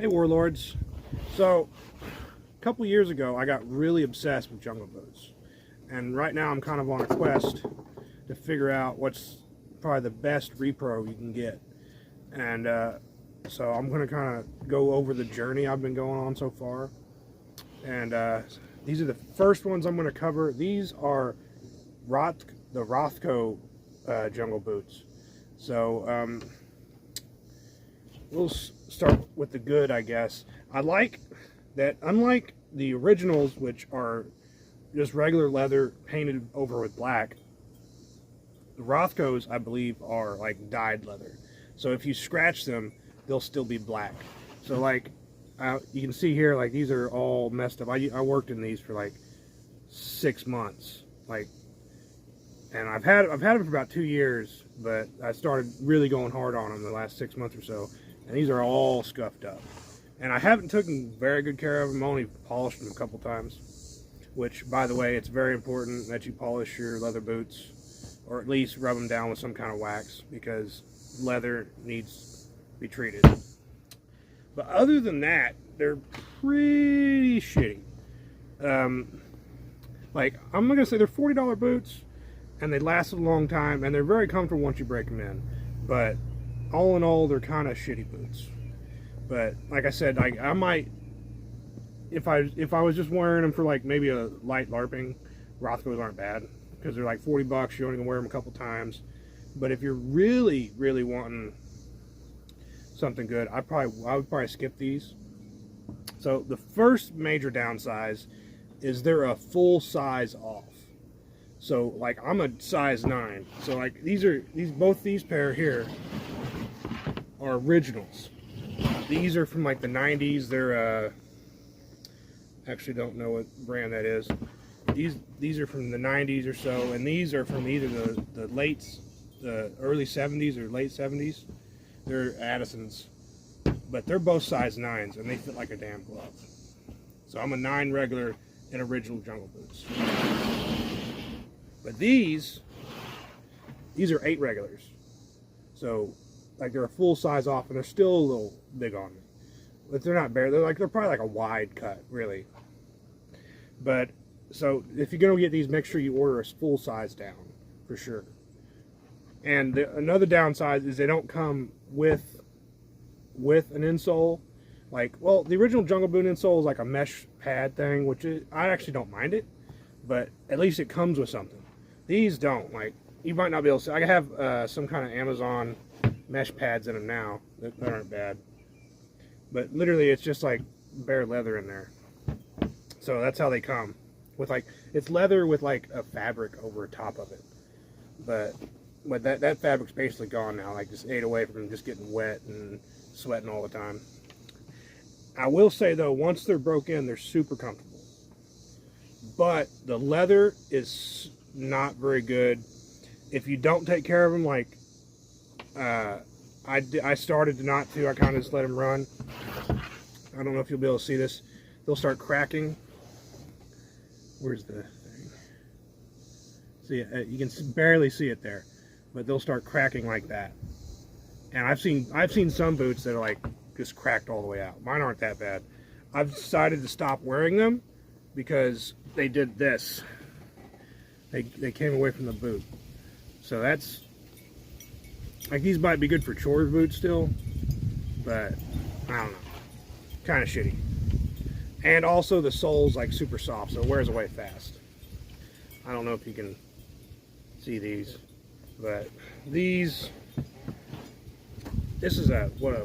Hey Warlords. So, a couple years ago I got really obsessed with jungle boots. And right now I'm kind of on a quest to figure out what's probably the best repro you can get. And so I'm going to kind of go over the journey I've been going on so far. And these are the first ones I'm going to cover. These are the Rothco jungle boots. So we'll start with the good, I guess. I like that, unlike the originals, which are just regular leather painted over with black, the Rothcos, I believe, are like dyed leather. So if you scratch them, they'll still be black. So like, you can see here, like these are all messed up. I worked in these for like 6 months, and I've had them for about 2 years, but I started really going hard on them the last 6 months or so. And these are all scuffed up. And I haven't taken very good care of them, only polished them a couple times. Which, by the way, it's very important that you polish your leather boots, or at least rub them down with some kind of wax, because leather needs to be treated. But other than that, they're pretty shitty. Like, I'm not gonna say they're $40 boots, and they last a long time, and they're very comfortable once you break them in. But all in all, they're kind of shitty boots. But like I said, I might, if I was just wearing them for like maybe a light LARPing, Rothcos aren't bad, because they're like 40 bucks. You only can wear them a couple times. But if you're really wanting something good, I would probably skip these. So the first major downsize is they're a full size off. So like, I'm a size 9. So like both these pair here are originals. These are from like the 90s. They're actually don't know what brand that is. These are from the 90s or so, and these are from either the early 70s or late 70s. They're Addisons, but they're both size 9s, and they fit like a damn glove. So I'm a 9 regular and original jungle boots. But these are 8 regulars. So like, they're a full size off, and they're still a little big on me. But they're not bare. They're probably like a wide cut, really. But so if you're gonna get these, make sure you order a full size down for sure. And another downside is they don't come with an insole. Like, well, the original jungle boot insole is like a mesh pad thing, which I actually don't mind it, but at least it comes with something. These don't. Like, you might not be able to see. I have some kind of Amazon mesh pads in them now that aren't bad, but literally it's just like bare leather in there. So that's how they come, with like, it's leather with like a fabric over top of it, but that fabric's basically gone now, like just ate away from just getting wet and sweating all the time. I will say though, once they're broke in, they're super comfortable, but the leather is not very good if you don't take care of them. Like, I started to not to. I kind of just let them run. I don't know if you'll be able to see this. They'll start cracking. Where's the thing? See, you can barely see it there, but they'll start cracking like that. And I've seen some boots that are like just cracked all the way out. Mine aren't that bad. I've decided to stop wearing them because they did this. They came away from the boot. So that's, like, these might be good for chores boots still, but I don't know, kind of shitty. And also the sole's like super soft, so it wears away fast. I don't know if you can see these, but this is what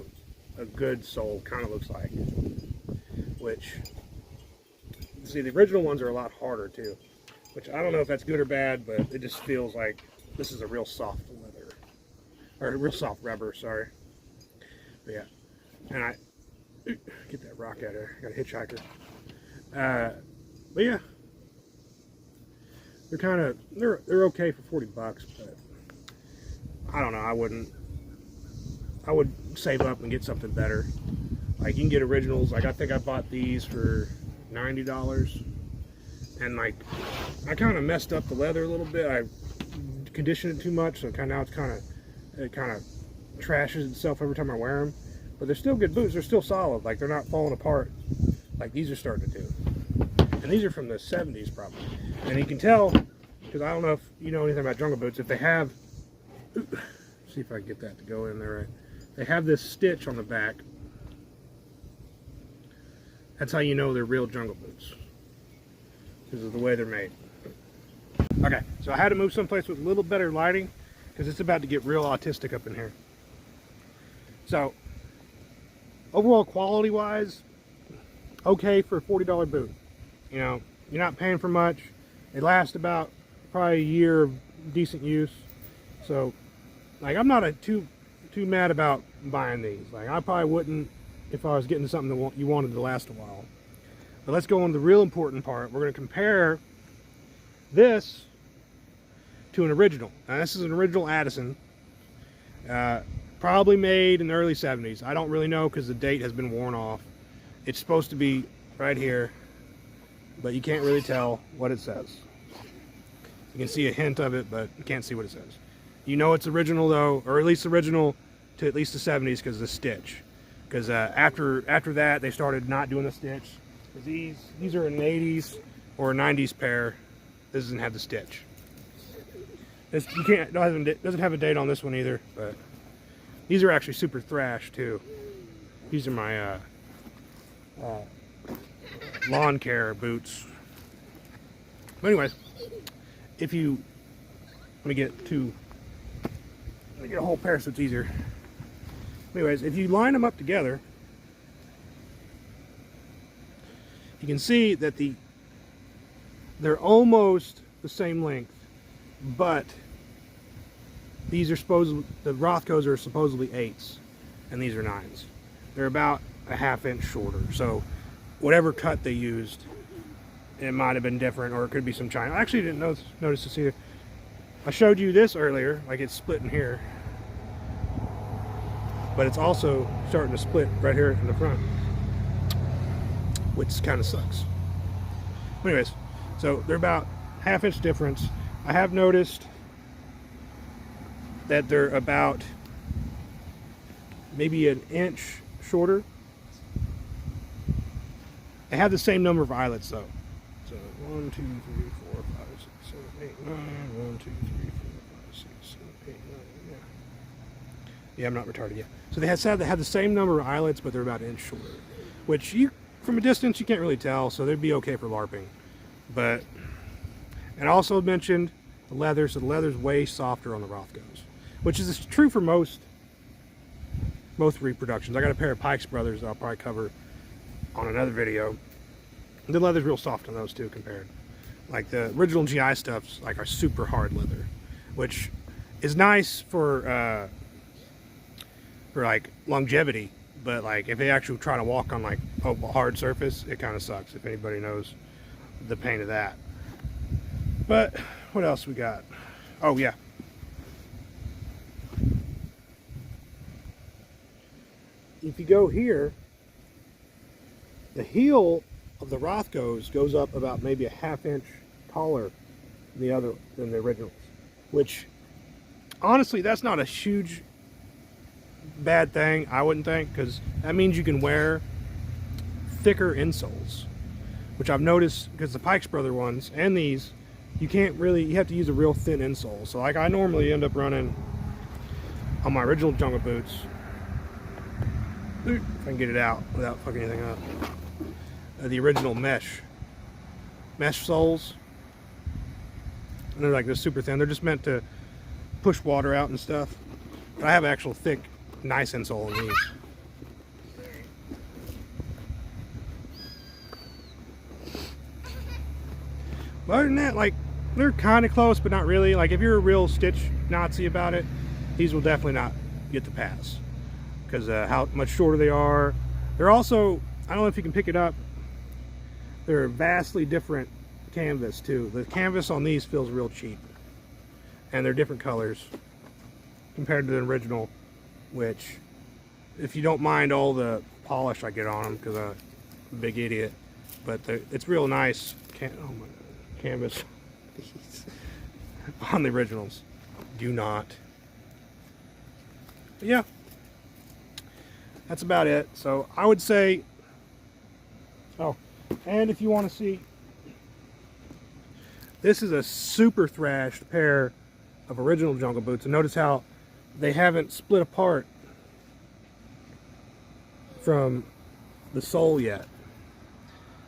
a good sole kind of looks like. Which, see, the original ones are a lot harder too, which I don't know if that's good or bad, but it just feels like this is a real soft leather, or a real soft rubber, sorry. But yeah, and I get that rock out of there. I got a hitchhiker. But yeah, they're okay for 40 bucks, but I don't know. I would save up and get something better. Like, you can get originals. Like, I think I bought these for $90, and like, I kind of messed up the leather a little bit. I conditioned it too much, so it kind of trashes itself every time I wear them. but they're still good boots. They're still solid. Like, they're not falling apart like these are starting to do. And these are from the 70s probably. And you can tell, because I don't know if you know anything about jungle boots, if they have, see if I can get that to go in there right. They have this stitch on the back. That's how you know they're real jungle boots, because of the way they're made. Okay, so I had to move someplace with a little better lighting, because it's about to get real autistic up in here. So, overall quality wise, okay for a $40 boot. You know, you're not paying for much. They last about probably a year of decent use. So, like, I'm not too mad about buying these. Like, I probably wouldn't if I was getting something that you wanted to last a while. But let's go on to the real important part. We're going to compare this to an original. Now, this is an original Addison. Probably made in the early 70s. I don't really know because the date has been worn off. It's supposed to be right here, but you can't really tell what it says. You can see a hint of it, but you can't see what it says. You know it's original though, or at least original to at least the 70s because of the stitch. Because after that, they started not doing the stitch. These are an 80s or a 90s pair. This doesn't have the stitch. This doesn't have a date on this one either. But these are actually super thrash too. These are my lawn care boots. But anyways, let me get a whole pair so it's easier. Anyways, if you line them up together, you can see that they're almost the same length, but these are the Rothcos are supposedly 8s, and these are 9s. They're about a ½ inch shorter. So whatever cut they used, it might have been different, or it could be some China. I actually didn't notice this either. I showed you this earlier, like it's split in here, but it's also starting to split right here in the front, which kind of sucks. Anyways, so they're about ½ inch difference. I have noticed that they're about maybe an inch shorter. They have the same number of eyelets though. So 1, 2, 3, 4, 5, 6, 7, 8, 9. 1, 2, 3, 4, 5, 6, 7, 8, 9. Yeah, I'm not retarded yet. So they have the same number of eyelets, but they're about an inch shorter. Which from a distance you can't really tell, so they'd be okay for LARPing. But, and I also mentioned the leather, so the leather's way softer on the Rothcos, which is true for most reproductions. I got a pair of Pikes Brothers that I'll probably cover on another video. The leather's real soft on those two compared. Like the original GI stuffs like are super hard leather, which is nice for like longevity, but like if they actually try to walk on like a hard surface, it kind of sucks, if anybody knows the pain of that. But what else we got? Oh yeah, if you go here, the heel of the Rothcos goes up about maybe a ½ inch taller than the originals, which honestly that's not a huge bad thing, I wouldn't think, because that means you can wear thicker insoles, which I've noticed because the Pikes Brother ones and these, you have to use a real thin insole. So like I normally end up running on my original jungle boots, if I can get it out without fucking anything up, the original mesh soles, and they're like this super thin. They're just meant to push water out and stuff, but I have an actual thick nice insole in these. But other than that, like, they're kind of close, but not really. Like, if you're a real stitch Nazi about it, these will definitely not get the pass, because how much shorter they are. They're also, I don't know if you can pick it up, they're vastly different canvas too. The canvas on these feels real cheap, and they're different colors compared to the original, which, if you don't mind all the polish I get on them, because I'm a big idiot, but it's real nice canvas on the originals. Do not. But yeah, that's about it. So I would say, oh, and if you want to see, this is a super thrashed pair of original Jungle Boots, and notice how they haven't split apart from the sole yet,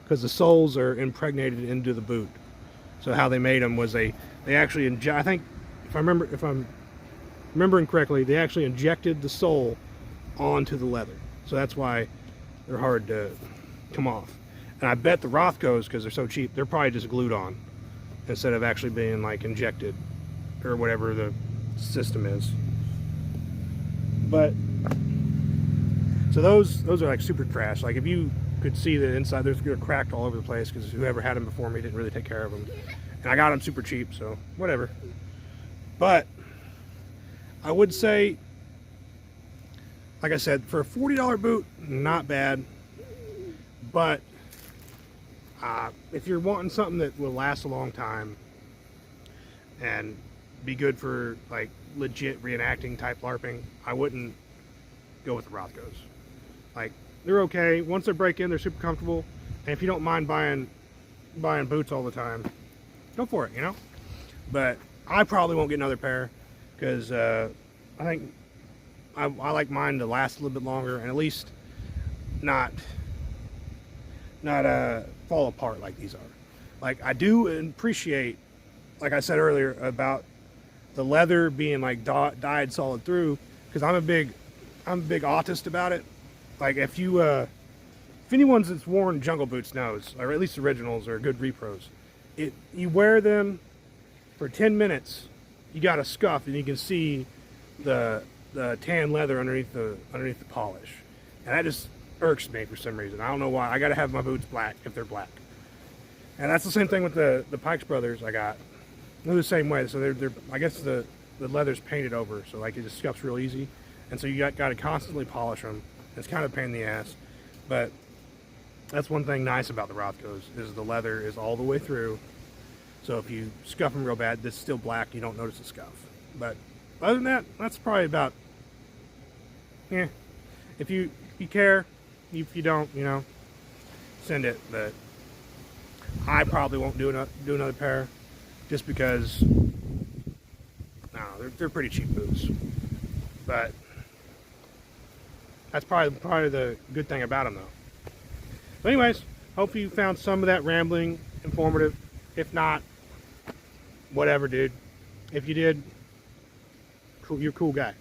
because the soles are impregnated into the boot. So how they made them was they actually I think if I'm remembering correctly, they actually injected the sole onto the leather. So that's why they're hard to come off. And I bet the Rothcos, because they're so cheap, they're probably just glued on instead of actually being like injected or whatever the system is. But so those are like super trash. Like if you could see the inside, they're cracked all over the place because whoever had them before me didn't really take care of them. And I got them super cheap, so whatever. But I would say, like I said, for a $40 boot, not bad. But if you're wanting something that will last a long time and be good for like legit reenacting type LARPing, I wouldn't go with the Rothcos. Like, they're okay. Once they break in, they're super comfortable. And if you don't mind buying boots all the time, go for it, you know? But I probably won't get another pair because I think I like mine to last a little bit longer and at least not fall apart like these are. Like, I do appreciate, like I said earlier, about the leather being like dyed solid through, because I'm a big autist about it. Like if anyone that's worn Jungle Boots knows, or at least originals or good repros, you wear them for 10 minutes, you got a scuff and you can see the tan leather underneath the polish, and that just irks me for some reason. I don't know why. I got to have my boots black if they're black, and that's the same thing with the Pikes Brothers I got. They're the same way. So they're I guess the leather's painted over, so like it just scuffs real easy, and so you got to constantly polish them. It's kind of a pain in the ass, but that's one thing nice about the Rothcos is the leather is all the way through. So if you scuff them real bad, it's still black. You don't notice the scuff. But other than that, that's probably about. Yeah, if you care, if you don't, you know, send it. But I probably won't do another pair, just because. I don't know, they're pretty cheap boots, but. That's probably the good thing about them, though. But anyways, hope you found some of that rambling informative. If not, whatever, dude. If you did, cool, you're a cool guy.